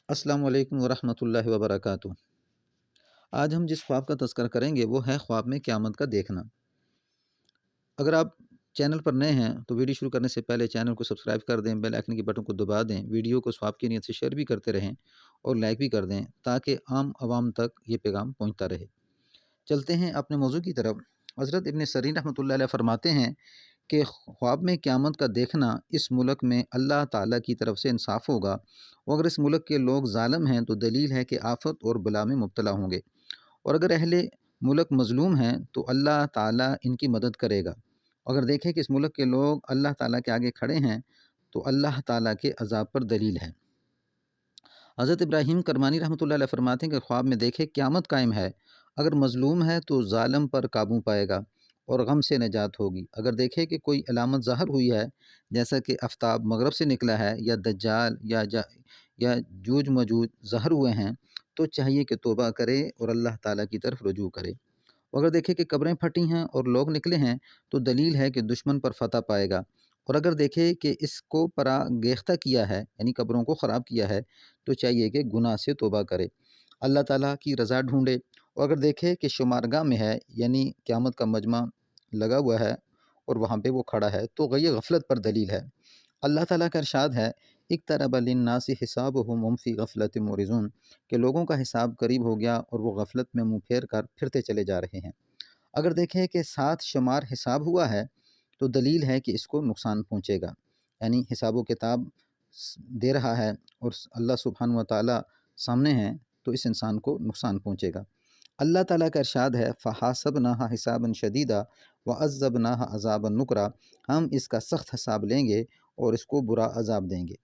السلام علیکم ورحمۃ اللہ وبرکاتہ۔ آج ہم جس خواب کا تذکرہ کریں گے وہ ہے خواب میں قیامت کا دیکھنا۔ اگر آپ چینل پر نئے ہیں تو ویڈیو شروع کرنے سے پہلے چینل کو سبسکرائب کر دیں، بیل آئیکن کے بٹن کو دبا دیں، ویڈیو کو ثواب کی نیت سے شیئر بھی کرتے رہیں اور لائک بھی کر دیں تاکہ عام عوام تک یہ پیغام پہنچتا رہے۔ چلتے ہیں اپنے موضوع کی طرف۔ حضرت ابن سیرین رحمۃ اللہ علیہ فرماتے ہیں کہ خواب میں قیامت کا دیکھنا اس ملک میں اللہ تعالیٰ کی طرف سے انصاف ہوگا، اور اگر اس ملک کے لوگ ظالم ہیں تو دلیل ہے کہ آفت اور بلا میں مبتلا ہوں گے، اور اگر اہل ملک مظلوم ہیں تو اللہ تعالیٰ ان کی مدد کرے گا۔ اگر دیکھیں کہ اس ملک کے لوگ اللہ تعالیٰ کے آگے کھڑے ہیں تو اللہ تعالیٰ کے عذاب پر دلیل ہے۔ حضرت ابراہیم کرمانی رحمۃ اللہ علیہ فرماتے ہیں کہ خواب میں دیکھے قیامت قائم ہے، اگر مظلوم ہے تو ظالم پر قابو پائے گا اور غم سے نجات ہوگی۔ اگر دیکھے کہ کوئی علامت ظاہر ہوئی ہے جیسا کہ آفتاب مغرب سے نکلا ہے یا دجال یا جوج مجوج ظاہر ہوئے ہیں تو چاہیے کہ توبہ کرے اور اللہ تعالیٰ کی طرف رجوع کرے۔ اگر دیکھے کہ قبریں پھٹی ہیں اور لوگ نکلے ہیں تو دلیل ہے کہ دشمن پر فتح پائے گا، اور اگر دیکھے کہ اس کو پرا گیختہ کیا ہے یعنی قبروں کو خراب کیا ہے تو چاہیے کہ گناہ سے توبہ کرے، اللہ تعالیٰ کی رضا ڈھونڈے۔ اور اگر دیکھے کہ شمارگاہ میں ہے یعنی قیامت کا مجمع لگا ہوا ہے اور وہاں پہ وہ کھڑا ہے تو یہ غفلت پر دلیل ہے۔ اللہ تعالیٰ کا ارشاد ہے اقترب للناس حسابهم وهم فی غفلۃ معرضون، کہ لوگوں کا حساب قریب ہو گیا اور وہ غفلت میں منہ پھیر کر پھرتے چلے جا رہے ہیں۔ اگر دیکھیں کہ ساتھ شمار حساب ہوا ہے تو دلیل ہے کہ اس کو نقصان پہنچے گا، یعنی حساب و کتاب دے رہا ہے اور اللہ سبحانہ و تعالیٰ سامنے ہیں تو اس انسان کو نقصان پہنچے گا۔ اللہ تعالیٰ کا ارشاد ہے فَحَاسَبْنَاهَا حِسَابًا شَدِيدًا وَعَذَّبْنَاهَا عَذَابًا نُكْرًا، ہم اس کا سخت حساب لیں گے اور اس کو برا عذاب دیں گے۔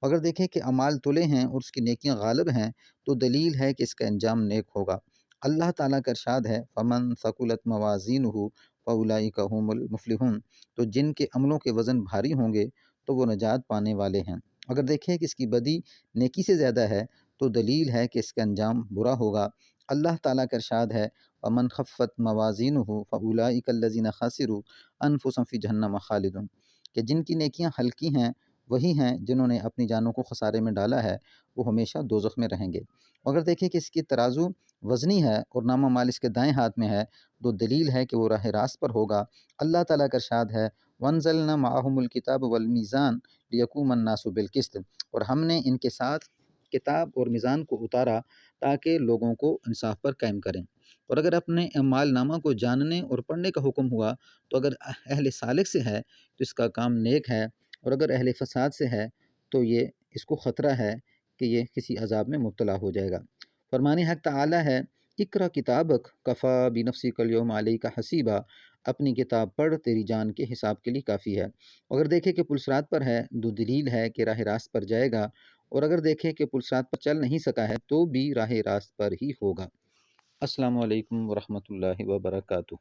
اگر دیکھیں کہ اعمال تلے ہیں اور اس کی نیکیاں غالب ہیں تو دلیل ہے کہ اس کا انجام نیک ہوگا۔ اللہ تعالیٰ کا ارشاد ہے فَمَن ثَقُلَتْ مَوَازِينُهُ فَأُولَٰئِكَ هُمُ الْمُفْلِحُونَ، تو جن کے عملوں کے وزن بھاری ہوں گے تو وہ نجات پانے والے ہیں۔ اگر دیکھیں کہ اس کی بدی نیکی سے زیادہ ہے تو دلیل ہے کہ اس کا انجام برا ہوگا۔ اللہ تعالیٰ کا ارشاد ہے وَمَنْ خَفَّتْ مَوَازِينُهُ فَأُولَٰئِكَ الَّذِينَ خَسِرُوا أَنفُسَهُمْ فِي جَهَنَّمَ خَالِدُونَ، کہ جن کی نیکیاں ہلکی ہیں وہی ہیں جنہوں نے اپنی جانوں کو خسارے میں ڈالا ہے، وہ ہمیشہ دوزخ میں رہیں گے۔ اگر دیکھیں کہ اس کی ترازو وزنی ہے اور نامہ مال اس کے دائیں ہاتھ میں ہے تو دلیل ہے کہ وہ راہ راست پر ہوگا۔ اللہ تعالیٰ کا ارشاد ہے وَأَنزَلْنَا مَعَهُمُ الْكِتَابَ وَالْمِيزَانَ لِيَقُومَ النَّاسُ بِالْقِسْطِ، اور ہم نے ان کے ساتھ کتاب اور میزان کو اتارا تاکہ لوگوں کو انصاف پر قائم کریں۔ اور اگر اپنے اعمال نامہ کو جاننے اور پڑھنے کا حکم ہوا تو اگر اہل صالح سے ہے تو اس کا کام نیک ہے، اور اگر اہل فساد سے ہے تو یہ اس کو خطرہ ہے کہ یہ کسی عذاب میں مبتلا ہو جائے گا۔ فرمان حق تعالی ہے اقرا کتابک کفا بنفسک الیوم علیک حسیبا، اپنی کتاب پڑھ تیری جان کے حساب کے لیے کافی ہے۔ اگر دیکھے کہ پلسرات پر ہے تو دلیل ہے کہ راہ راست پر جائے گا، اور اگر دیکھے کہ پلسرات پر چل نہیں سکا ہے تو بھی راہ راست پر ہی ہوگا۔ السلام علیکم ورحمۃ اللہ وبرکاتہ۔